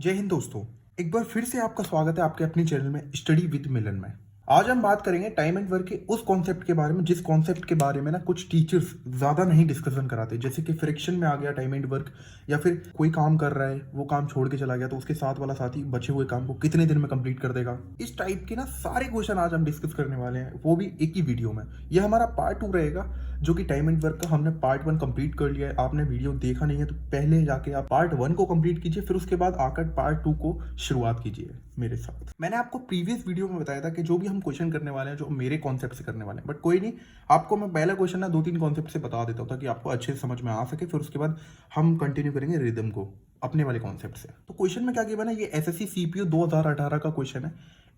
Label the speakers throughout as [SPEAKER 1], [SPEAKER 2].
[SPEAKER 1] जय हिंद दोस्तों। एक बार फिर से आपका स्वागत है आपके अपनी चैनल में स्टडी विद मिलन में। आज हम बात करेंगे टाइम एंड वर्क के उस कॉन्सेप्ट के बारे में जिस कॉन्सेप्ट के बारे में ना कुछ टीचर्स ज्यादा नहीं डिस्कशन कराते, जैसे कि फ्रिक्शन में आ गया टाइम एंड वर्क, या फिर कोई काम कर रहा है वो काम छोड़ के चला गया तो उसके साथ वाला साथी बचे हुए काम को कितने दिन में कंप्लीट कर देगा। इस टाइप के ना सारे क्वेश्चन आज हम डिस्कस करने वाले हैं, वो भी एक ही वीडियो में। यह हमारा पार्ट 2 रहेगा, जो कि टाइम एंड वर्क का हमने पार्ट 1 कंप्लीट कर लिया है। आपने वीडियो देखा नहीं है तो पहले जाके आप पार्ट 1 को कंप्लीट कीजिए, फिर उसके बाद आकर पार्ट 2 को शुरुआत कीजिए मेरे साथ। मैंने आपको प्रीवियस वीडियो में बताया था कि जो भी हम क्वेश्चन करने वाले हैं जो मेरे कॉन्सेप्ट से करने वाले हैं, बट कोई नहीं, आपको मैं पहला क्वेश्चन ना 2-3 कॉन्सेप्ट से बता देता हूँ ताकि आपको अच्छे से समझ में आ सके। फिर उसके बाद हम कंटिन्यू करेंगे रिदम को अपने वाले कॉन्सेप्ट से। तो क्वेश्चन में क्या किया ना, ये एसएससी सीपीयू 2018 का क्वेश्चन है।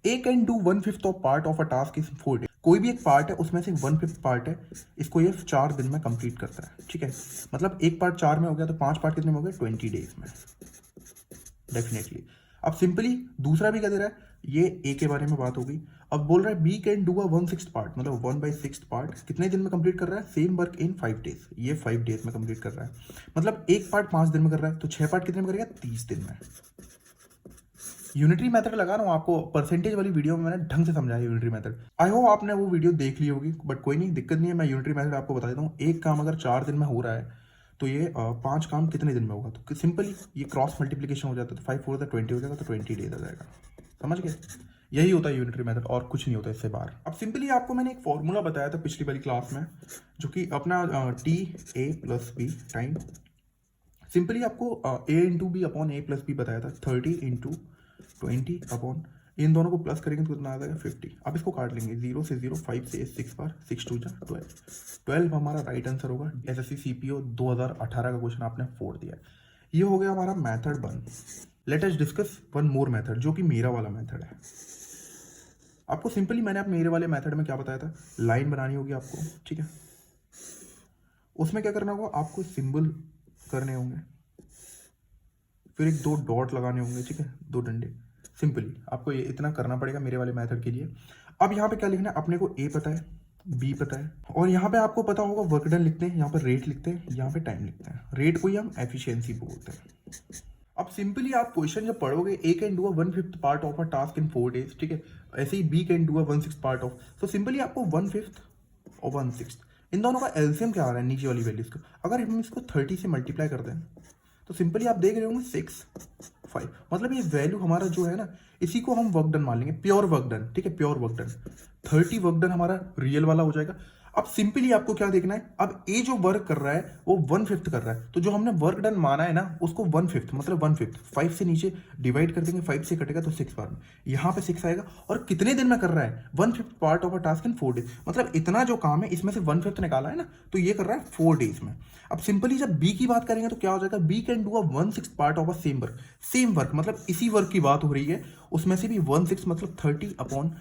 [SPEAKER 1] A can do 1/5 of part of a task is 4 days. कोई भी एक पार्ट है उसमें से 1/5 पार्ट है, इसको ये 4 दिन में कंप्लीट करता है। ठीक है, मतलब एक पार्ट 4 में हो गया तो 5 पार्ट कितने में हो गए? 20 डेज में डेफिनेटली। अब सिंपली दूसरा भी क्या दे रहा है, ये ए के बारे में बात होगी। अब बोल रहा है B can do a 1/6 part, मतलब 1/6 पार्ट कितने दिन में कंप्लीट कर रहा है? सेम वर्क इन 5 डेज। ये 5 डेज में कंप्लीट कर रहा है, मतलब एक पार्ट 5 दिन में कर रहा है तो 6 पार्ट कितने में करेगा? 30 दिन में। यूनिटरी मेथड लगा रहा हूँ आपको, परसेंटेज वाली वीडियो में मैंने ढंग से समझाया यूनिटरी मेथड। आई होप आपने वो वीडियो देख ली होगी, बट कोई नहीं, दिक्कत नहीं है। मैं यूनिटरी मेथड आपको बता देता हूँ। एक काम अगर 4 दिन में हो रहा है तो ये 5 काम कितने दिन में होगा? तो सिंपली ये क्रॉस मल्टीप्लीकेशन हो जाता है, तो 5 4 20 हो जाएगा, तो 20 डेज आ जाएगा। समझ गए? यही होता है यूनिटरी मेथड, और कुछ नहीं होता इससे बाहर। अब सिंपली आपको मैंने एक फॉर्मूला बताया था पिछली वाली क्लास में, जो कि अपना T A plus B time, simply आपको A into B upon A plus B बताया था। 30 इंटू 20 अपॉन, इन दोनों को प्लस करेंगे तो कितना आ जाएगा? 50। अब इसको काट लेंगे, 0 से 0, 5 से 6 बार, 6 2 12। 12 हमारा राइट आंसर होगा। एसएससी सीपीओ 2018 का क्वेश्चन आपने 4 दिया है। ये हो गया हमारा method 1। Let us discuss one more method, जो कि मेरा वाला मेथड है। आपको सिंपली मैंने आप मेरे वाले मेथड में क्या बताया था, लाइन बनानी होगी आपको। ठीक है, उसमें क्या करना होगा, आपको सिंबल करने होंगे, फिर एक 2 डॉट लगाने होंगे। ठीक है, 2 डंडे। सिंपली आपको ये इतना करना पड़ेगा मेरे वाले मेथड के लिए। अब यहाँ पे क्या लिखना है, अपने को ए पता है, बी पता है, और यहाँ पे आपको पता होगा वर्क डन लिखते हैं, यहाँ पर रेट लिखते हैं, यहाँ पे टाइम लिखते हैं। रेट को ही हम एफिशिएंसी बोलते हैं। अब सिंपली आप क्वेश्चन जब पढ़ोगे, A can do a 1/5 part of a task in 4 days. ठीक है, ऐसे ही B can do a 1/6 part of, तो सिंपली आपको 1/5 और 1/6 इन दोनों का एलसीएम क्या आ रहा है नीचे वाली वैल्यूज का, अगर हम इसको 30 से मल्टीप्लाई कर दें तो सिंपली आप देख रहे होंगे 6 5, मतलब ये वैल्यू हमारा जो है ना, इसी को हम वर्क डन मान लेंगे, प्योर वर्क डन। ठीक है, pure work done 30 work done हमारा रियल वाला हो जाएगा। अब सिंपली आपको क्या देखना है, अब ए जो वर्क कर रहा है वो 1/5 कर रहा है, तो जो हमने वर्क डन माना है ना उसको 1/5 मतलब 1/5 5 से नीचे डिवाइड कर देंगे, 5 से कटेगा तो 6 बार में, यहाँ पे 6 आएगा। और कितने दिन में कर रहा है? 1/5 part of a task in 4 days, मतलब इतना जो काम है इसमें से 1/5 निकाला है ना, तो ये कर रहा है 4 डेज में। अब सिंपली जब बी की बात करेंगे तो क्या हो जाएगा, B can do a 1/6 part of a same work. Same work मतलब इसी वर्क की बात हो रही है, उसमें से भी 1/6 मतलब 30 अपॉन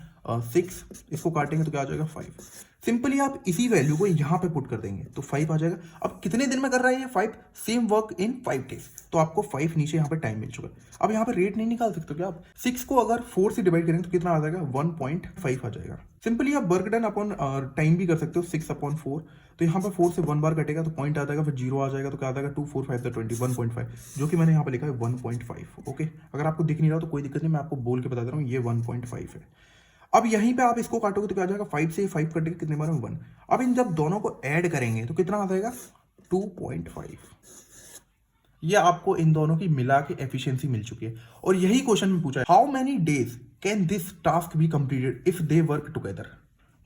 [SPEAKER 1] 6, इसको काटेंगे तो क्या आ जाएगा? 5। सिंपली आप इसी वैल्यू को यहाँ पे पुट कर देंगे तो 5 आ जाएगा। अब कितने दिन में कर रहा है ये? 5। सेम वर्क इन 5 डेज, तो आपको 5 नीचे यहाँ पे टाइम मिल चुका है। अब यहाँ पे रेट नहीं निकाल सकते क्या आप? 6 को अगर 4 से डिवाइड करेंगे तो कितना आ जाएगा? 1.5 आ जाएगा। सिंपली आप वर्क डन अपॉन टाइम भी कर सकते हो, 6 अपॉन 4, तो यहाँ पे 4 से 1 बार कटेगा तो पॉइंट आ जाएगा, फिर 0 आ जाएगा, तो क्या आ जाएगा? 2 4 5 20 1.5, जो कि मैंने यहाँ पे लिखा है 1.5। ओके, अगर आपको दिख नहीं रहा तो कोई दिक्कत नहीं, मैं आपको बोल के बता दे रहा हूँ, ये 1.5 है। अब यहीं पे आप इसको काटोगे तो क्या आ जाएगा? 5 से 5 कटेगा, कितने बार में? 1। अब इन जब दोनों को ऐड करेंगे तो कितना आ जाएगा? 2.5। ये आपको इन दोनों की मिला के एफिशिएंसी मिल चुकी है। और यही क्वेश्चन में पूछा है, how many days can this task be completed if they work together.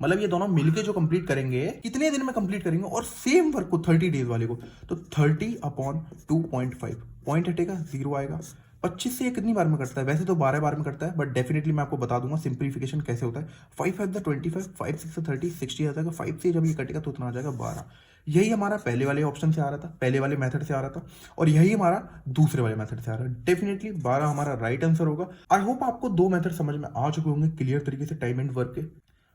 [SPEAKER 1] मतलब ये दोनों मिलके जो कंप्लीट करेंगे कितने दिन में कंप्लीट करेंगे, और सेम वर्क को 30 डेज वाले को, तो 30 अपॉन 2.5, पॉइंट हटेगा, 0 आएगा। 25 से ये कितनी बार में कटता है? वैसे तो 12 बार में कटता है, बट डेफिनेटली मैं आपको बता दूंगा सिंप्लीफिकेशन कैसे होता है। 5 5 25, 5 6 30, 60 आ जाएगा। 5 से जब ये कटेगा तो उतना आ जाएगा 12। यही हमारा पहले वाले ऑप्शन से आ रहा था, पहले वाले मेथड से आ रहा था, और यही हमारा दूसरे वाले मेथड से आ रहा है। डेफिनेटली 12 हमारा राइट आंसर होगा। आई होप आपको 2 मेथड समझ में आ चुके होंगे क्लियर तरीके से टाइम एंड वर्क के।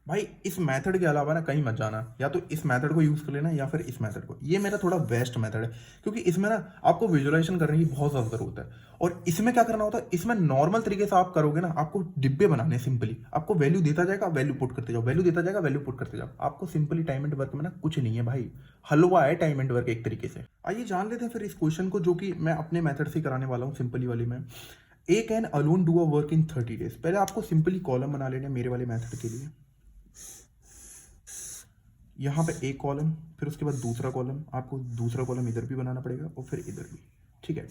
[SPEAKER 1] भाई इस मेथड के अलावा ना कहीं मत जाना, या तो इस मेथड को यूज कर लेना या फिर इस मेथड को। ये मेरा थोड़ा बेस्ट मेथड है, क्योंकि इसमें ना आपको विजुअलाइजेशन करने की बहुत ज़्यादा जरूरत है। और इसमें क्या करना होता है, इसमें नॉर्मल तरीके से आप करोगे ना, आपको डिब्बे बनाने, सिंपली आपको वैल्यू देता जाएगा, वैल्यू पुट करते जाओ, वैल्यू देता जाएगा, वैल्यू पुट करते जाओ। आपको सिंपली टाइम एंड वर्क में ना कुछ नहीं है भाई, हलवा है टाइम एंड वर्क एक तरीके से। आइए जान लेते हैं फिर इस क्वेश्चन को, जो कि मैं अपने मेथड से कराने वाला हूँ, सिंपली वाली में। A can alone do a work in 30 days. पहले आपको सिंपली कॉलम बना लेना है मेरे वाले मेथड के लिए। यहाँ पे एक कॉलम, फिर उसके बाद दूसरा कॉलम, आपको दूसरा कॉलम इधर भी बनाना पड़ेगा और फिर इधर भी, ठीक है।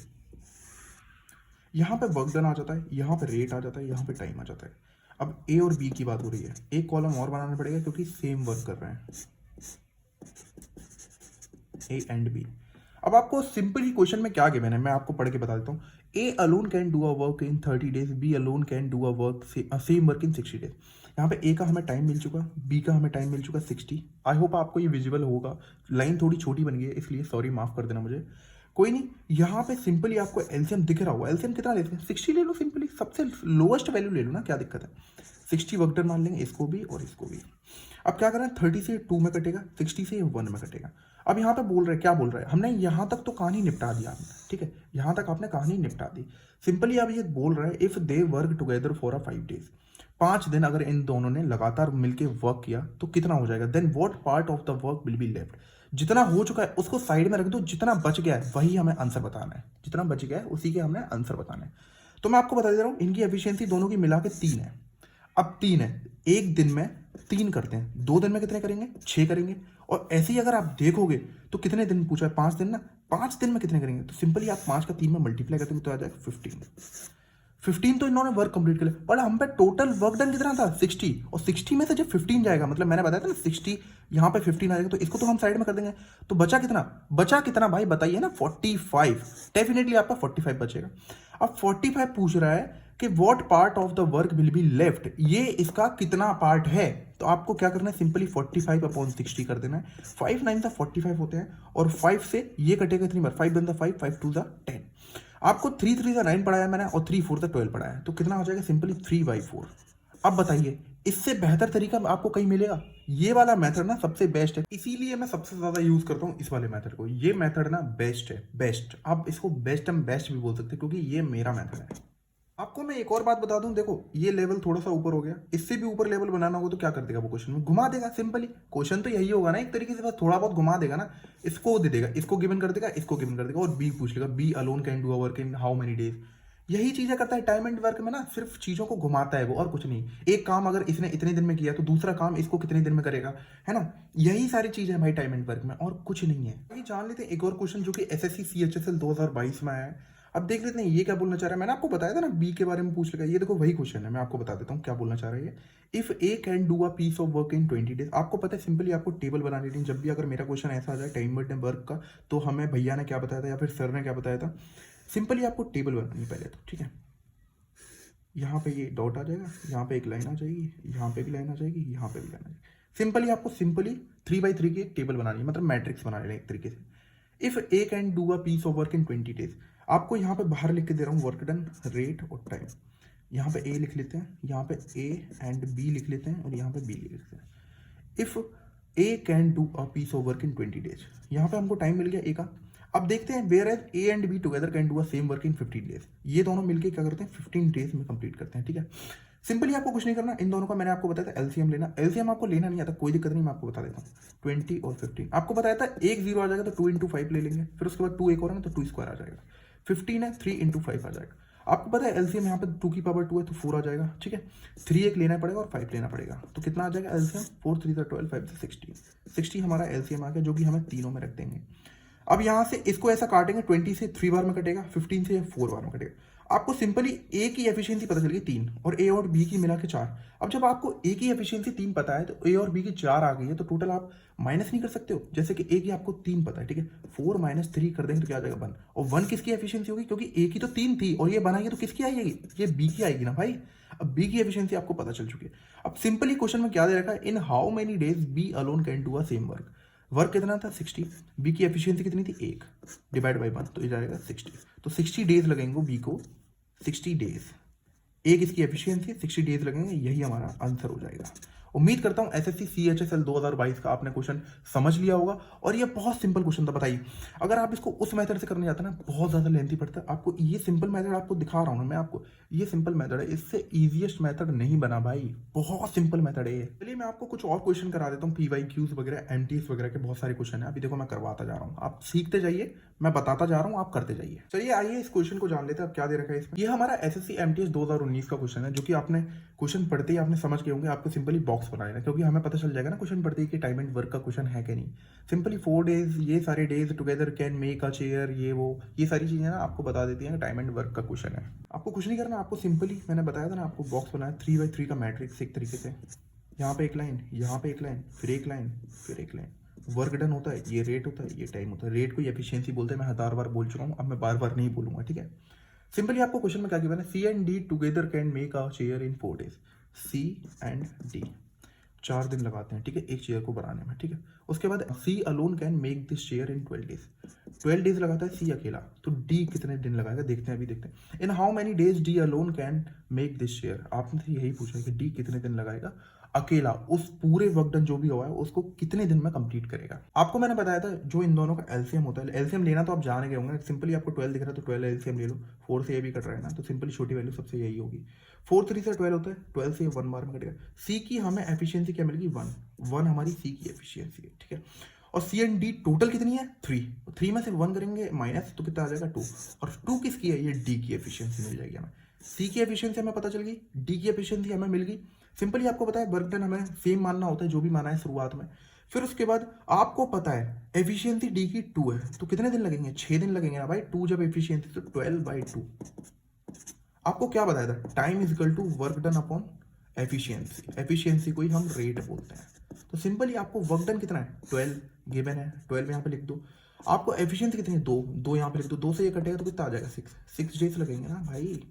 [SPEAKER 1] यहाँ पे वर्क डन आ जाता है, यहाँ पे रेट आ जाता है, यहाँ पे टाइम आ जाता है। अब ए और बी की बात हो रही है, एक कॉलम और बनाना पड़ेगा क्योंकि सेम वर्क कर रहे हैं, ए एंड बी। अब आपको सिंपल ही क्वेश्चन में क्या गिवन है मैं आपको पढ़ के बता देता हूँ। A alone can do a work in 30 days, B alone can do a work same work in 60 days. यहाँ पे ए का हमें टाइम मिल चुका, बी का हमें टाइम मिल चुका 60। आई होप आपको ये विजिबल होगा, लाइन थोड़ी छोटी बन गई है इसलिए सॉरी, माफ कर देना मुझे। कोई नहीं, यहाँ पे सिंपली आपको एलसीएम दिख रहा होगा। एलसीएम कितना लेते हैं? 60 ले लो, सिंपली सबसे लोएस्ट वैल्यू ले लो ना, क्या दिक्कत है। 60 वर्क डन मान लेंगे इसको भी और इसको भी। अब क्या करें, 30 से 2 में कटेगा, 60 से 1 में कटेगा। अब यहाँ पे बोल रहे हैं, क्या बोल रहे हैं, हमने यहाँ तक तो कहानी निपटा दी आपने, ठीक है, यहाँ तक आपने कहानी निपटा दी। सिंपली अब ये बोल रहे हैं if they work together for a 5 days, 5 दिन अगर इन दोनों ने लगातार मिलके वर्क किया तो कितना हो जाएगा। Then what part of the work will be left. जितना हो चुका है उसको साइड में रख दो, जितना बच गया है वही हमें आंसर बताना है, जितना बच गया है उसी के हमने आंसर बताना है। तो मैं आपको बता दे रहा हूँ, इनकी एफिशिएंसी दोनों की मिला के 3 है। अब 3 है, एक दिन में 3 करते हैं, 2 दिन में कितने करेंगे, 6 करेंगे। और ऐसे ही अगर आप देखोगे तो कितने दिन पूछा है, 5 दिन ना, 5 दिन में कितने करेंगे, तो सिंपली आप 5 का 3 में मल्टीप्लाई करते तो आ जाएगा 15। 15 तो इन्होंने वर्क कंप्लीट कर लिया, पर हम पे टोटल वर्क डन कितना था 60, और 60 में से जब 15 जाएगा, मतलब मैंने बताया था ना 60 यहाँ पे 15 आ जाएगा, तो इसको तो हम साइड में कर देंगे। तो बचा कितना, बचा कितना भाई बताइए ना, 45। डेफिनेटली आपका 45 बचेगा। अब 45 पूछ रहा है कि what part of the work will be left, ये इसका कितना पार्ट है। तो आपको क्या करना है, सिंपली 45 अपॉन 60 कर देना है। 5 9 45 होते हैं, और 5 से ये कटेगा कितनी बार, 5 बनता 5, 5 2 10। आपको 3 3 9 पढ़ाया मैंने, और 3 4 12 पढ़ाया है, तो कितना हो जाएगा, सिंपली 3/4। अब बताइए इससे बेहतर तरीका आपको कहीं मिलेगा? ये वाला मेथड ना सबसे बेस्ट है, इसीलिए मैं सबसे ज्यादा यूज करता हूँ इस वाले मेथड को। ये मेथड ना बेस्ट है, बेस्ट। आप इसको बेस्ट एंड बेस्ट भी बोल सकते हैं क्योंकि ये मेरा मेथड है। आपको मैं एक और बात बता दूं, देखो ये लेवल थोड़ा सा ऊपर हो गया, इससे भी ऊपर लेवल बनाना होगा तो क्या कर देगा वो, क्वेश्चन में घुमा देगा। सिंपली क्वेश्चन तो यही होगा ना, एक तरीके से बस थोड़ा बहुत घुमा देगा ना, इसको दे देगा, इसको गिवन कर देगा, इसको गिवन कर देगा, और बी पूछ लेगा, B alone can do a work in how many days. यही चीजें करता है टाइम एंड वर्क में ना, सिर्फ चीजों को घुमाता है वो, और कुछ नहीं। एक काम अगर इसने इतने दिन में किया तो दूसरा काम इसको कितने दिन में करेगा, है ना। यही सारी चीजें है भाई टाइम एंड वर्क में, और कुछ नहीं है। ये जान लेते हैं एक और क्वेश्चन जो कि एसएससी सीएचएसएल 2022 में आया है। अब देख लेते हैं ये क्या बोलना चाह रहा है। मैंने आपको बताया था ना बी के बारे में पूछ लेगा, ये देखो वही क्वेश्चन है, मैं आपको बता देता हूँ क्या बोलना चाह रहा है ये। If A can do a piece of work in 20 days, आपको पता है सिंपली आपको टेबल बना लेनी है। जब भी अगर मेरा क्वेश्चन ऐसा आ जाए टाइम एंड वर्क का, तो हमें भैया ने क्या बताया था या फिर सर ने क्या बताया था, सिंपली आपको टेबल बनानी पहले तो, ठीक है। यहाँ पे ये डॉट आ जाएगा, यहाँ पे एक लाइन आ जाएगी, यहाँ पे भी लाइन आ जाएगी, यहाँ पे भी लाइन आ जाएगी। सिंपली आपको सिंपली 3x3 की एक टेबल बनानी है, मतलब मैट्रिक्स बना लेना एक तरीके से। If A can do a piece of work in 20 days, आपको यहाँ पे बाहर लिख के दे रहा हूँ वर्क डन, रेट और टाइम। यहाँ पे ए लिख लेते हैं, यहाँ पे ए एंड बी लिख लेते हैं, और यहाँ पे बी लिख लेते हैं। If A can do a piece of work in 20 days, यहाँ पे हमको टाइम मिल गया ए का। अब देखते हैं whereas A and B together can do a same work in 15 days, ये दोनों मिलके क्या करते हैं 15 डेज में कंप्लीट करते हैं, ठीक है। सिंपली आपको कुछ नहीं करना, इन दोनों का मैंने आपको बताया था एलसीएम लेना। एलसीएम आपको लेना नहीं आता, कोई दिक्कत नहीं, मैं आपको बता देता हूँ। 20 और 15 आपको बताया था, एक 0 आ जाएगा तो 2 इंटू 5 ले लेंगे, फिर उसके बाद 2 एक और है ना तो 2 स्क्वायर आ जाएगा। 15 है, 3 इंटू 5 आ जाएगा। आपको पता है एलसीएम यहाँ पे 2 की पावर 2 है तो 4 आ जाएगा, ठीक है। 3 एक लेना पड़ेगा और 5 लेना पड़ेगा, तो कितना आ जाएगा एलसीएम, 4 3 12 5 16। 60 हमारा एलसीएम आ गया, जो कि हमें तीनों में रख देंगे। अब यहाँ से इसको ऐसा काटेंगे, 20 से 3 बार में कटेगा, 15 से 4 बार में कटेगा। आपको सिंपली ए की एफिशिएंसी पता चल गई 3, और ए और बी की मिला के 4। अब जब आपको ए की एफिशिएंसी 3 पता है तो ए और बी की 4 आ गई है, तो टोटल आप माइनस नहीं कर सकते हो। जैसे कि ए की आपको 3 पता है, ठीक है, 4 - 3 कर देंगे तो क्या आ जाएगा 1, और 1 किसकी एफिशिएंसी होगी, क्योंकि ए की तो 3 थी और ये बनाई है तो किसकी आएगी, ये बी की आएगी ना भाई। अब बी की एफिशिएंसी आपको पता चल चुकी है। अब सिंपली क्वेश्चन में क्या दे रखा है, in how many days B alone can do a same work. Work कितना था 60, बी की एफिशिएंसी कितनी थी 1, डिवाइड बाई 1, तो ये जाएगा 60। तो 60 डेज लगेंगे बी को, 60 डेज। एक इसकी एफिशिएंसी 60 डेज लगेंगे, यही हमारा आंसर हो जाएगा। उम्मीद करता हूं एसएससी सीएचएसएल 2022 का आपने क्वेश्चन समझ लिया होगा, और ये बहुत सिंपल क्वेश्चन था। बताइए अगर आप इसको उस मेथड से करने जाते ना, बहुत ज्यादा लेंथी पड़ता है। आपको ये सिंपल मेथड आपको दिखा रहा हूं ना मैं आपको, ये सिंपल मेथड है, इससे इजीएस्ट मेथड नहीं बना भाई, बहुत सिंपल मेथड है ये। चलिए मैं आपको कुछ और क्वेश्चन करा देता हूँ, पीवाईक्यूज वगैरह, एमटीएस वगैरह के बहुत सारे क्वेश्चन है, अभी देखो मैं करवाता जा रहा हूँ, आप सीखते जाइए, मैं बताता जा रहा हूँ, आप करते जाइए। चलिए आइए इस क्वेश्चन को जान लेते हैं। अब क्या दे रखा है इसमें। ये हमारा एसएससी एमटीएस 2019 का क्वेश्चन है, जो कि आपने क्वेश्चन पढ़ते ही आपने समझ गए होंगे। आपको सिंपली बॉक्स बनाना है, क्योंकि हमें पता चल जाएगा ना क्वेश्चन पढ़ते ही कि टाइम एंड वर्क का क्वेश्चन है कि नहीं। सिंपली 4 डेज, ये सारे days together can make a chair, ये सारी चीजें ना आपको बता देती हैं टाइम एंड वर्क का क्वेश्चन है। आपको कुछ नहीं करना, आपको सिंपली मैंने बताया था ना, आपको बॉक्स बनाया 3x3 का मैट्रिक्स एक तरीके से। यहाँ पे एक लाइन, यहाँ पे एक लाइन, फिर एक लाइन, फिर एक लाइन। वर्क डन होता है, ये रेट होता है, ये टाइम होता है। रेट को एफिशिएंसी बोलते हैं, मैं 1000 बार बोल चुका हूँ, अब मैं बार बार नहीं बोलूंगा, ठीक है। सिंपली आपको क्वेश्चन में क्या गिवन है, C and D together can make a chair in 4 days. C and D 4 दिन लगाते हैं, ठीक है, एक चेयर को बनाने में, ठीक है। उसके बाद C alone can make this chair in 12 days. 12 days लगाता है सी अकेला, तो डी कितने दिन लगाएगा देखते हैं, अभी देखते हैं। इन how many days D alone can make this chair. आपने यही पूछा है कि डी कितने दिन लगाएगा अकेला, उस पूरे वर्क डन जो भी हुआ है उसको कितने दिन में कंप्लीट करेगा। आपको मैंने बताया था जो इन दोनों का एलसीएम होता है, एलसीएम लेना तो आप जान गए होंगे। सिंपली आपको 12 दिख रहा है तो 12 एलसीएम ले लो। 4 से ये भी कट रहा है ना, तो सिंपली छोटी वैल्यू सबसे यही होगी। 4 3 से 12 होता है, 12 से 1 बार में कटेगा। सी की हमें एफिशिएंसी क्या मिलेगी, 1 हमारी सी की एफिशिएंसी है, ठीक है। और सी एंड डी टोटल कितनी है, 3 में से 1 करेंगे माइनस, तो कितना आ जाएगा 2। और 2 किसकी है, ये डी की एफिशिएंसी मिल जाएगी हमें। सी की एफिशिएंसी हमें पता चल गई, डी की एफिशिएंसी हमें मिल गई। सिंपली आपको पता है वर्क डन हमें सेम मानना होता है जो भी माना है शुरुआत में। फिर उसके बाद आपको पता है एफिशिएंसी डी की 2 है, तो कितने दिन लगेंगे, 6 दिन लगेंगे ना भाई। 2 जब एफिशिएंसी तो 12/2। आपको क्या बताया था, time is equal to work done upon efficiency. Efficiency को ही हम रेट बोलते हैं। तो सिंपली आपको वर्क डन कितना है, 12 गिवन है, 12 यहाँ पे लिख दो। आपको एफिशिएंसी कितनी है, 2 यहाँ पे लिख दो। 2 से ये कटेगा तो कितना आ जाएगा, 6 डेज लगेंगे ना भाई।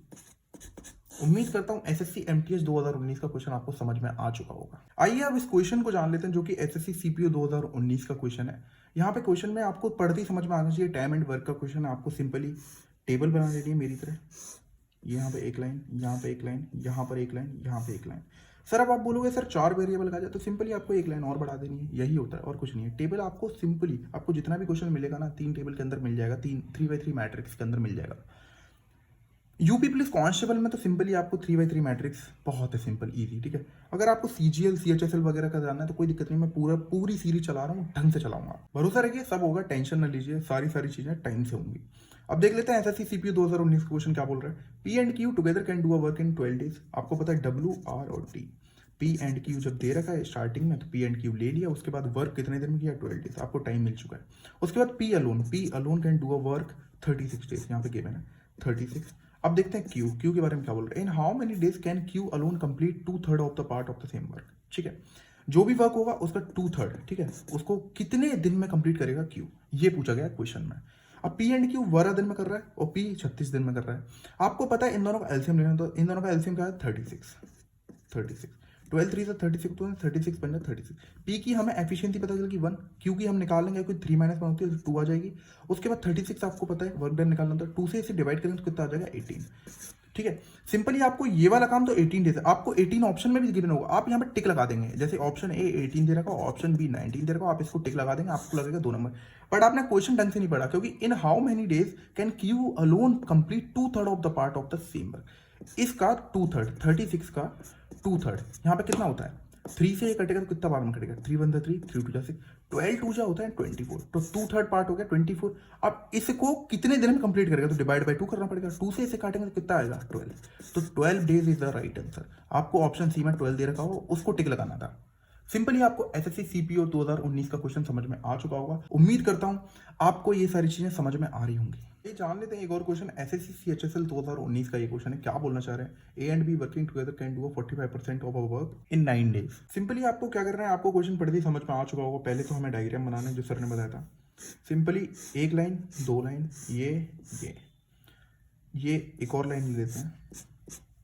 [SPEAKER 1] उम्मीद करता हूं एसएससी एमटीएस 2019 का क्वेश्चन आपको समझ में आ चुका होगा। आइए अब इस क्वेश्चन को जान लेते हैं, जो कि एसएससी सीपीओ 2019 का क्वेश्चन है। यहाँ पे क्वेश्चन में आपको पढ़ते ही समझ में आना चाहिए, टाइम एंड वर्क का क्वेश्चन है। आपको सिंपली टेबल बना लेनी है मेरी तरह। यहाँ पे एक लाइन, यहाँ पे एक लाइन, यहाँ पर एक लाइन, यहाँ पे एक लाइन। सर अब आप बोलोगे सर 4 वेरिएबल का जाए, तो सिंपली आपको एक लाइन और बढ़ा देनी है, यही होता है और कुछ नहीं है। टेबल आपको सिंपली, आपको जितना भी क्वेश्चन मिलेगा ना 3 टेबल के अंदर मिल जाएगा, 3x3 मैट्रिक्स के अंदर मिल जाएगा। यूपी पुलिस कांस्टेबल में तो सिंपली आपको 3x3 मैट्रिक्स बहुत है, सिंपल इजी, ठीक है। अगर आपको सीजीएल सीएचएसएल वगैरह का जानना है तो कोई दिक्कत नहीं, मैं पूरी सीरीज चला रहा हूँ, ढंग से चलाऊंगा। भरोसा रखिए सब होगा, टेंशन न लीजिए, सारी चीजें टाइम से होंगी। अब देख लेते हैं एसएससी सीपीयू 2019 का क्वेश्चन क्या बोल रहा है। P and Q together can do a work in 12 days. आपको पता है डब्ल्यू आर और टी। पी एंड क्यू जब दे रखा है स्टार्टिंग में, तो पी एंड क्यू ले लिया। उसके बाद वर्क कितने दिन में किया, 12 डेज, आपको टाइम मिल चुका है। उसके बाद P alone can do a work 36 days, यहाँ पे गिवन है 36। अब देखते हैं क्यू के बारे में क्या बोल रहे हैं। इन how many days can Q alone complete 2/3 of the part of the same work, ठीक है। जो भी वर्क होगा उसका 2/3, ठीक है, उसको कितने दिन में कंप्लीट करेगा क्यू, ये पूछा गया क्वेश्चन में। अब पी एंड क्यू 12 दिन में कर रहा है और पी 36 दिन में कर रहा है। आपको पता है इन दोनों का एलसीएम लेना, तो इन दोनों का एलसीएम क्या है, 36। 12 3 से 36, तो 36 बन जाए 36। पी की हमें एफिशिएंसी पता चल गई 1, क्यू की हम निकाल लेंगे, कोई 3 - 1 होती है तो 2 आ जाएगी। उसके बाद 36 आपको पता है वर्क डन निकालना था, 2 से इसे डिवाइड करेंगे तो कितना आ जाएगा, 18, ठीक है। सिंपली आपको ये वाला काम तो 18 डेज है। आपको 18 ऑप्शन में भी गिवन होगा, आप यहाँ पे टिक लगा देंगे। जैसे ऑप्शन ए 18 दे रखा, ऑप्शन बी 19 दे रखा, आप इसको टिक लगा देंगे, आपको लगेगा 2 नंबर। बट आपने क्वेश्चन ढंग से नहीं पढ़ा, क्योंकि इन how many days can Q alone complete 2/3 of the part of the same work. इसका 2/3, 36 का 2/3 यहाँ पे कितना होता है, 3 से ये कटेगा तो कितना बार में कटेगा, 3 1 जा 3, 3 2 जा 6, 12 2 जा होता है 24, तो 2/3 पार्ट हो गया 24। अब इसको कितने दिन में कंप्लीट करेगा, तो डिवाइड बाय 2 करना पड़ेगा। 2 से इसे काटेंगे तो कितना आएगा, 12, तो 12 days is the right answer. आपको ऑप्शन सी में 12 दे रखा हो, उसको टिक लगाना था। सिंपली आपको एसएससी सीपीओ 2019 का क्वेश्चन समझ में आ चुका होगा। उम्मीद करता हूं आपको ये सारी चीजें समझ में आ रही होंगी। ये जान लेते हैं एक और क्वेश्चन, एसएससी सीएचएसएल 2019 का ये क्वेश्चन है। क्या बोलना चाह रहे हैं, ए and be working together can do 45% of our work in 9 days. Simply आपको क्या करना है, आपको क्वेश्चन पढ़ते ही समझ में आ चुका होगा। पहले तो हमें डायग्राम बनाना है जो सर ने बताया था। सिंपली एक लाइन, 2 लाइन, ये एक और लाइन ले लेते हैं,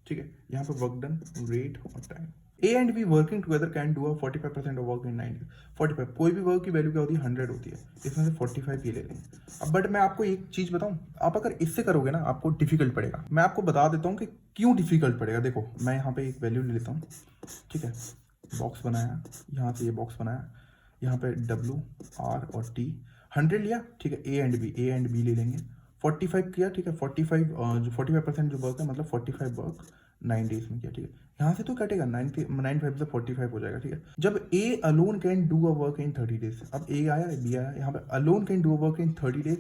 [SPEAKER 1] ठीक है। यहाँ पे वर्क डन, रेट और time. A and be working together can do 45% of work in 9 days. 45, कोई भी वर्क की वैल्यू क्या होती है, 100 होती है, इसमें से 45 ये ले लेंगे। अब बट मैं आपको एक चीज बताऊं, आप अगर इससे करोगे ना आपको डिफिकल्ट पड़ेगा। मैं आपको बता देता हूं कि क्यों डिफिकल्ट पड़ेगा। देखो मैं यहाँ पे एक वैल्यू ले लेता हूँ, ठीक है। बॉक्स बनाया, यहाँ से ये बॉक्स बनाया, यहाँ पे डब्ल्यू आर और टी 100 लिया, ठीक है। ए एंड बी ले लेंगे, 45 किया, ठीक है। 45% जो वर्क है, मतलब 45 वर्क 9 डेज में किया, ठीक है। यहाँ से तो कटेगा 9 5 से 45 हो जाएगा, ठीक है। जब ए alone can do a work in 30 days, अब ए आया बी आया, यहाँ पे alone can do a work in 30 days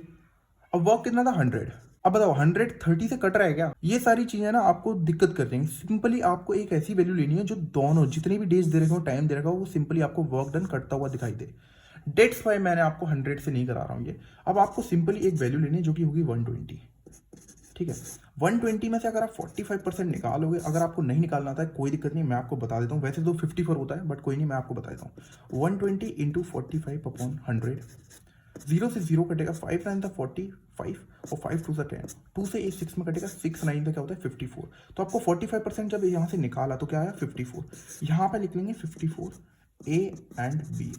[SPEAKER 1] अब वर्क कितना था 100। अब बताओ 130 से कट रहा है क्या? ये सारी चीजें ना आपको दिक्कत कर देंगी। सिंपली आपको एक ऐसी वैल्यू लेनी है जो दोनों जितने भी डेज दे रखा हो, टाइम दे रखा हो, वो सिंपली आपको वर्क डन कटता हुआ दिखाई दे। डेट्स वाई मैंने आपको 100 से नहीं करा रहा हूँ ये। अब आपको सिंपली एक वैल्यू लेनी है जो कि होगी 120। ठीक है, 120 में से अगर आप 45% निकालोगे, अगर आपको नहीं निकालना आता है कोई दिक्कत नहीं, मैं आपको बता देता हूँ। वैसे तो 54 होता है बट कोई नहीं, मैं आपको बता देता हूँ। 120 इंटू 45 अपॉन 100, 0 से 0 कटेगा, 5 9 था 45 और 5 2 10, 2 से 6 में कटेगा, 6 9 का क्या होता है 54। तो आपको 45% जब यहाँ से निकाला तो क्या आया 54। यहाँ पे लिख लेंगे 54 ए एंड बी।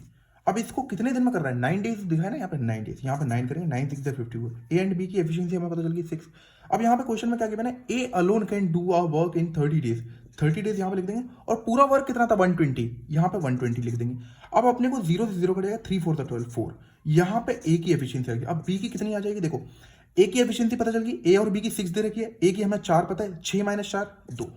[SPEAKER 1] अब इसको कितने दिन में कर रहा है? 9 डेज दिखा है ना यहाँ पे, 9 डेज। यहाँ पे 9 करेंगे, 9 6 54। ए एंड बी की एफिशिएंसी हमें पता चल गई 6। अब यहाँ पे क्वेश्चन में क्या किया मैंने, ए alone can do a work in 30 days. 30 days यहाँ पे लिख देंगे और पूरा वर्क कितना था 120, यहाँ पे 120 लिख देंगे। अब अपने को 0 से 0 कटेगा, 3 4 12 4। यहाँ पे ए की एफिशिएंसी आ गई। अब बी की कितनी आ जाएगी? देखो ए की एफिशिएंसी पता चल गई, ए और बी की 6 दे रखी है, ए की हमें 4 पता है, 6 - 4 2।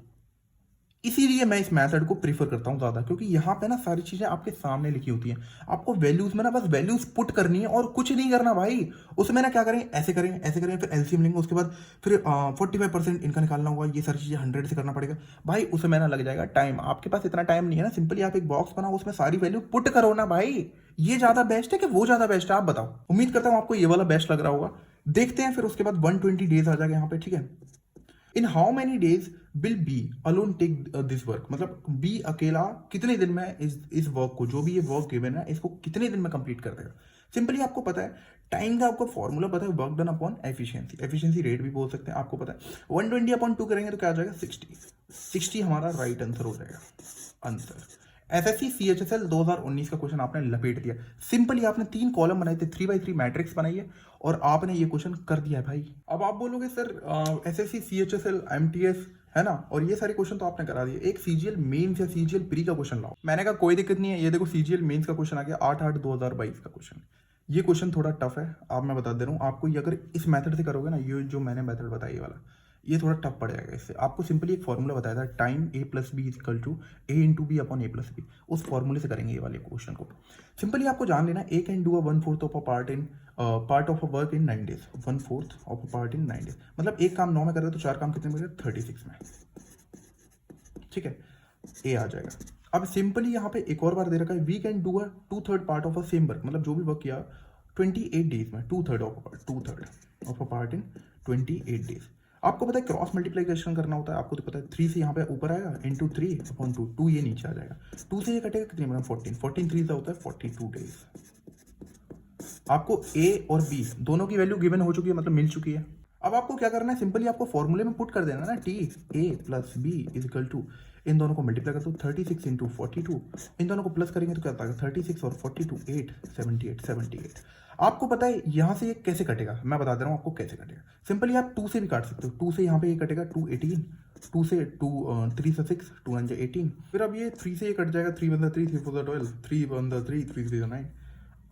[SPEAKER 1] इसीलिए मैं इस मेथड को प्रीफर करता हूं ज्यादा, क्योंकि यहाँ पे ना सारी चीजें आपके सामने लिखी होती हैं। आपको वैल्यूज में ना बस वैल्यूज पुट करनी है और कुछ नहीं करना भाई। उसमें ना क्या करेंगे, ऐसे करेंगे ऐसे करेंगे, फिर एलसीएम लेंगे, उसके बाद फिर 45% इनका निकालना होगा, ये सारी चीजें 100 से करना पड़ेगा भाई। उसमें ना लग जाएगा टाइम। आपके पास इतना टाइम नहीं है ना, सिंपली आप एक बॉक्स बनाओ, उसमें सारी वैल्यू पुट करो ना भाई। ये ज्यादा बेस्ट है कि वो ज्यादा बेस्ट है, आप बताओ। उम्मीद करता हूँ आपको ये वाला बेस्ट लग रहा होगा। देखते हैं फिर उसके बाद 120 डेज आ जाएगा यहाँ पे। ठीक है, in how many days will B alone take this work, मतलब बी अकेला कितने दिन में इस वर्क को, जो भी ये वर्क गिवन है, इसको कितने दिन में कंप्लीट कर देगा। सिंपली आपको पता है टाइम का, आपको फॉर्मूला पता है, work done upon efficiency. Efficiency rate भी बोल सकते हैं, आपको पता है। 120 अपॉन 2 करेंगे तो क्या आ जाएगा 60 हमारा राइट आंसर हो जाएगा। आंसर एसएससी सीएचएसएल 2019 का क्वेश्चन आपने लपेट दिया। सिंपली आपने 3 कॉलम बनाए थे, 3x3 मैट्रिक्स बनाई है और आपने ये क्वेश्चन कर दिया है भाई। अब आप बोलोगे सर एसएससी सीएचएसएल एमटीएस है ना, और ये सारे क्वेश्चन तो आपने करा दिए, एक सीजीएल मेंस या सीजीएल प्री का क्वेश्चन लाओ। मैंने कहा कोई दिक्कत नहीं है, ये देखो सीजीएल मेंस का क्वेश्चन आ गया 8/8/2022 का क्वेश्चन। ये क्वेश्चन थोड़ा टफ है, आप मैं बता दे रहा हूँ आपको। ये अगर इस मेथड से करोगे ना, ये जो मैंने मेथड बताया ये वाला, ये थोड़ा टफ पड़ जाएगा। इससे आपको सिंपली एक फॉर्मूला बताया था, time A plus B equal to A into B upon A plus B. उस फॉर्मूले से करेंगे ये वाले क्वेश्चन को। सिंपली आपको जान लेना, A can do a 1/4 of a part of a work in 9 days. 1/4 of a part in 9 days, मतलब एक काम 9 में कर रहे हो तो 4 काम कितने में, 36 में। ठीक है, ए आ जाएगा। अब सिंपली यहाँ पे एक और बार दे रखा है, we can do a 2/3 part of a same work, मतलब जो भी वर्क किया 28 डेज में, 2/3 of a part in 28 days. आपको पता है क्रॉस मल्टीप्लिकेशन करना होता है, आपको तो पता है। 3 से यहाँ पे ऊपर आएगा इंटू 3 अपॉन 2, 2 ये नीचे आ जाएगा, 2 से ये कटेगा कितने में, 14 14 3 से होता है 42 डेज। आपको ए और बी दोनों की वैल्यू गिवन हो चुकी है, मतलब मिल चुकी है। अब आपको क्या करना है, सिंपली आपको फॉर्मूले में पुट कर देना ना, T A plus B is equal to, इन दोनों को मल्टीप्लाई कर दो 36 इंटू 42, इन दोनों को प्लस करेंगे तो क्या आता है 36 और 42 8 78। आपको पता है यहाँ से ये कैसे कटेगा, मैं बता दे रहा हूँ आपको कैसे कटेगा। सिंपली आप 2 से भी काट सकते हो, 2 से यहाँ पे ये कटेगा 2 18, 2 से 2 3 से 6, 2 9 18। फिर अब ये 3 से ये कट जाएगा, 3 1 3 3 4 12, 3 1 3 3 3 9।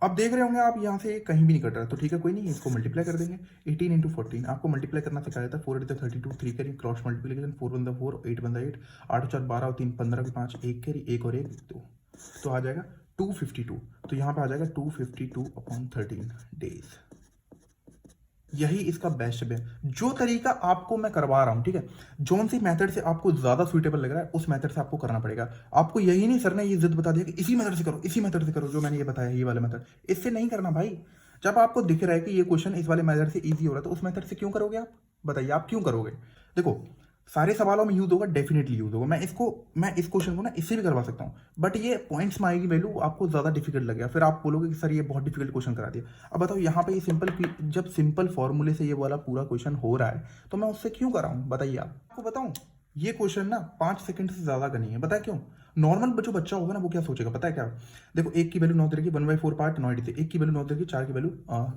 [SPEAKER 1] अब देख रहे होंगे आप यहाँ से कहीं भी नहीं कट रहा, तो ठीक है कोई नहीं, इसको मल्टीप्लाई कर देंगे 18 इंटू 14। आपको मल्टीप्लाई करना सिखाया था, 4 8 32, 3 कैरी क्रॉस मल्टीप्लिकेशन, 4 1 4 8 1 8, 8 4 12 और 3 15 5, 1 कैरी 1 और 1 2, तो आ जाएगा 252। तो यहाँ पे आ जाएगा 252 अपॉन 13 डेज। यही इसका बेस्ट है, जो तरीका आपको मैं करवा रहा हूं। ठीक है, जोन सी मेथड से आपको ज्यादा सुइटेबल लग रहा है, उस मेथड से आपको करना पड़ेगा। आपको यही नहीं सर ने ये जिद बता दिया कि इसी मेथड से करो, इसी मेथड से करो, जो मैंने ये बताया ये वाला मेथड, इससे नहीं करना भाई। जब आपको दिख रहा है कि ये क्वेश्चन इस वाले मेथड से इजी हो रहा है, तो उस मेथड से क्यों करोगे आप? बताइए आप क्यों करोगे? देखो सारे सवालों में यूज होगा, डेफिनेटली यूज होगा। मैं इस क्वेश्चन को ना इससे भी करवा सकता हूँ, बट ये पॉइंट्स में आएगी वैल्यू, आपको ज्यादा डिफिकल्ट लगेगा, फिर आप बोलोगे कि सर ये बहुत डिफिकल्ट क्वेश्चन करा दिया। अब बताओ यहाँ पे ये जब सिंपल फॉर्मूले से ये वाला पूरा क्वेश्चन हो रहा है, तो मैं उससे क्यों कराऊं? बताइए आपको बताऊं, ये क्वेश्चन ना 5 सेकंड से ज्यादा का नहीं है। बताया क्यों? नॉर्मल जो बच्चा होगा ना वो क्या सोचेगा पता है क्या? देखो एक की वैल्यू 9 रहेगी, 1/4 पार्ट 9 से, एक की वैल्यू 9 रहेगी, 4 की वैल्यू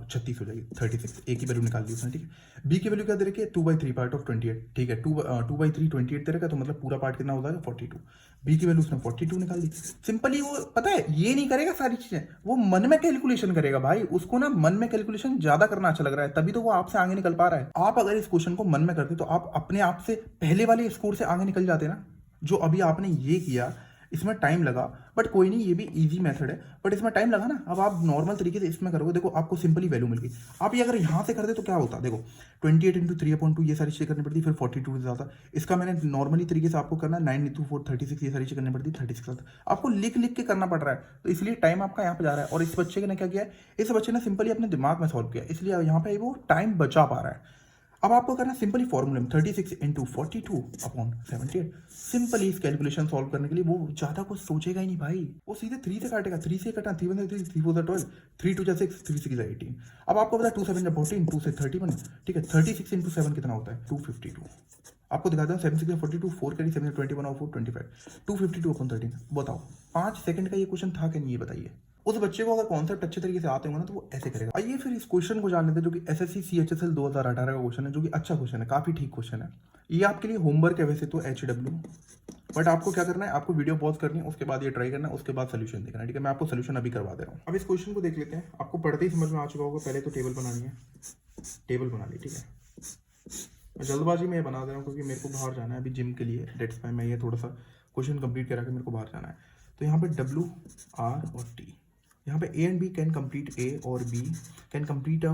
[SPEAKER 1] 36 हो जाएगी, 36। ए की वैल्यू निकाल दी उसने। ठीक है, बी की वैल्यू क्या दे रखी है, 2/3 पार्ट ऑफ 28। ठीक है, 2/3 28 दे रखा, तो मतलब पूरा पार्ट कितना हो जाएगा 42। बी की वैल्यू उसने 42 निकाल दी। सिंपली वो पता है ये नहीं करेगा सारी चीजें, वो मन में कैलकुलेशन करेगा भाई। उसको ना मन में कैलकुलेशन ज्यादा करना अच्छा लग रहा है, तभी तो वो आपसे आगे निकल पा रहा है। आप अगर इस क्वेश्चन को मन में करते तो आप अपने आप से पहले वाले स्कोर से आगे निकल जाते ना। जो अभी आपने ये किया, इसमें टाइम लगा, बट कोई नहीं, ये भी इजी मेथड है, बट इसमें टाइम लगा ना। अब आप नॉर्मल तरीके से इसमें करोगे, देखो आपको सिंपली वैल्यू मिल गई। आप ये अगर यहाँ से कर दे तो क्या होता, देखो 28 इंटू 3/2 ये सारी चीज़ें करनी पड़ती, फिर 42 से ज़्यादा। इसका मैंने नॉर्मली तरीके से आपको करना 9 इंटू 4 36 ये सारी चीज़ें करनी पड़ती, 36 के साथ आपको लिख लिख के करना पड़ रहा है, तो इसलिए टाइम आपका यहाँ पे जा रहा है। और इस बच्चे ने क्या किया है, इस बच्चे ने सिंपली अपने दिमाग में सॉल्व किया, इसलिए यहाँ पे वो टाइम बचा पा रहा है। अब आपको करना सिंपली फॉर्मूले में 36 इंटू 42/78। सिंपली इस कैलकुलेशन सॉल्व करने के लिए वो ज़्यादा कुछ सोचेगा ही नहीं भाई, वो सीधे 3 से काटेगा। 3 से कटा 3 1 3 3 4 12 3 2 6 3 6 18। अब आपको पता है 2 7 14 2 से 31, ठीक है। 36 इंटू 7 कितना होता है 252। आपको दिखाता हूँ 7 6 42 4 करी 7 21 और 4 25 252/13। बताओ 5 सेकंड का ये क्वेश्चन था कि नहीं, ये बताइए। उस बच्चे को अगर कॉन्सेप्ट अच्छे तरीके से आते होंगे ना तो वो ऐसे करेगा। आइए फिर इस क्वेश्चन को जान लेते हैं, जो कि एसएससी सीएचएसएल 2018 का क्वेश्चन है, जो कि अच्छा क्वेश्चन है, काफी ठीक क्वेश्चन है। ये आपके लिए होमवर्क है वैसे तो HW, बट आपको क्या करना है, आपको वीडियो पॉज करनी है, उसके बाद ये ट्राई करना है, उसके बाद सोल्यूशन देखना है, ठीक है। मैं आपको सोल्यूशन अभी करवा दे रहा हूँ। अब इस क्वेश्चन को देख लेते हैं, आपको पढ़ते ही समझ में आ चुका होगा। पहले तो टेबल बनानी है, टेबल बना ली, ठीक है। मैं जल्दबाजी में ये बना दे रहा हूँ क्योंकि मेरे को बाहर जाना है अभी जिम के लिए, डेट्स वाई मैं ये थोड़ा सा क्वेश्चन कंप्लीट करा के मेरे को बाहर जाना है। तो यहाँ पे W, R और T, यहाँ पे A and B can complete, A और B can complete a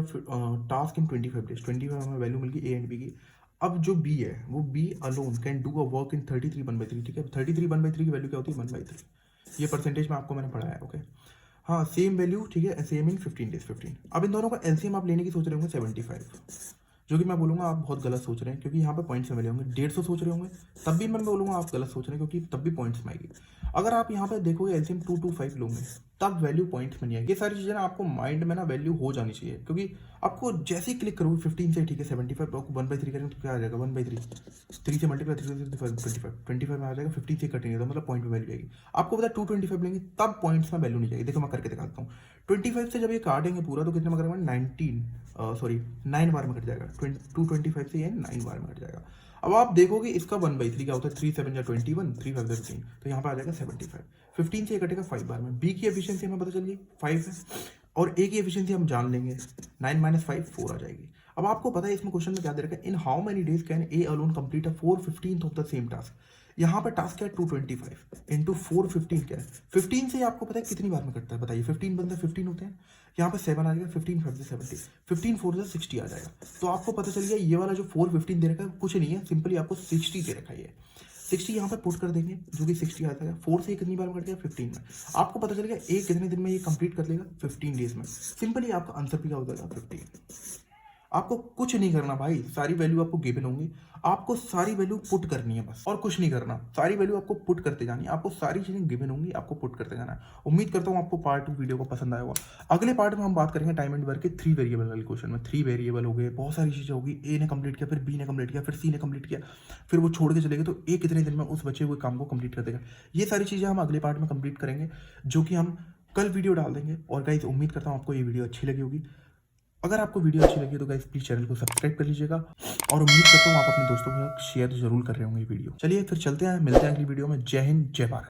[SPEAKER 1] task in 25 days. 25 हमें वैल्यू मिल गई A एंड B की। अब जो B है वो B alone can do a work इन 33 1/3, ठीक है। 33 1/3 की वैल्यू क्या होती है 1/3, ये परसेंटेज में आपको मैंने पढ़ाया है, ओके। हाँ सेम वैल्यू, ठीक है, सेम इन 15 डेज 15। अब इन दोनों का एलसीएम आप लेने की सोच रहे होंगे 75, जो कि मैं बोलूँगा आप बहुत गलत सोच रहे हैं, क्योंकि यहाँ पे पॉइंट्स में मिले होंगे। 150 सोच रहे होंगे तब भी मैं बोलूँगा आप गलत सोच रहे हैं, क्योंकि तब भी पॉइंट्स में आएगी। अगर आप यहाँ पे देखोगे एलसीएम 225 लोगे तब वैल्यू पॉइंट्स में नहीं आएगी। ये सारी चीज़ें ना आपको माइंड में ना वैल्यू हो जानी चाहिए, क्योंकि आपको जैसे ही क्लिक करोगे 15 से, ठीक है, 75 आपको 1/3 करेंगे तो क्या आ जाएगा 1/3, 3 से मल्टीप्लाई 25 में आ जाएगा। 50 से कटेंगे तो मतलब पॉइंट में वैल्यू आएगी। आपको पता 225 लेंगे तब पॉइंट्स में वैल्यू नहीं जाएगी। देखो मैं करके दिखाता हूँ। 25 से जब ये काटेंगे पूरा तो कितने में करेंगे 9 बार में कट जाएगा। 225 से ये 9 बार में कट जाएगा। अब आप देखोगे इसका 1/3 क्या होता है, 3 7 या 21, 3 5 15, तो यहाँ पर आ जाएगा 75। 15 से ये कटेगा 5 बार में। बी की एफिशिएंसी हमें पता चल गई 5 है, और ए की एफिशिएंसी हम जान लेंगे 9 - 5 4 आ जाएगी। अब आपको पता है इसमें क्वेश्चन में क्या दे रखा है, in how many days can A alone complete a 4/15 of the same task. यहाँ पर टास्क क्या है 225 इंटू 4/15 क्या है 15 से आपको पता है कितनी बार में कटता है, बताइए। 15 बंदे 15 होते हैं, यहाँ पे 7 आ जाएगा, 15 5 से 70, 15 4 से 60 आ जाएगा। तो आपको पता चल गया ये वाला जो 4/15 दे रखा है कुछ नहीं है, सिंपली आपको 60 दे रखा है। 60 यहाँ पे पुट कर देंगे, जो कि 60 आ जाएगा। 4 से कितनी बार में कट गया 15 में। आपको पता चलेगा एक कितने दिन में ये कंप्लीट कर लेगा 15 डेज में। सिंपली आपका आंसर भी क्या हो जाएगा 15। आपको कुछ नहीं करना भाई, सारी वैल्यू आपको गिवन होंगी, आपको सारी वैल्यू पुट करनी है बस, और कुछ नहीं करना। सारी वैल्यू आपको पुट करते जानी है, आपको सारी चीजें गिवन होंगी, आपको पुट करते जाना है। उम्मीद करता हूँ आपको पार्ट 2 वीडियो को पसंद आया होगा। अगले पार्ट में हम बात करेंगे टाइम एंड वर्क के 3 वेरिएबल वाले क्वेश्चन में। 3 वेरिएबल हो गए, बहुत सारी चीजें होगी। ए ने कंप्लीट किया, फिर बी ने कंप्लीट किया, फिर सी ने कंप्लीट किया, फिर वो छोड़ के चले गए, तो ए कितने दिन में उस बचे हुए काम को कंप्लीट कर देगा। ये सारी चीजें हम अगले पार्ट में कंप्लीट करेंगे, जो कि हम कल वीडियो डाल देंगे। और गाइस उम्मीद करता हूँ आपको ये वीडियो अच्छी लगी होगी। अगर आपको वीडियो अच्छी लगी तो गाइस प्लीज चैनल को सब्सक्राइब कर लीजिएगा, और उम्मीद करता हूँ आप अपने दोस्तों के साथ शेयर जरूर कर रहे होंगे ये वीडियो। चलिए फिर चलते हैं, मिलते हैं अगली वीडियो में। जय हिंद, जय भारत।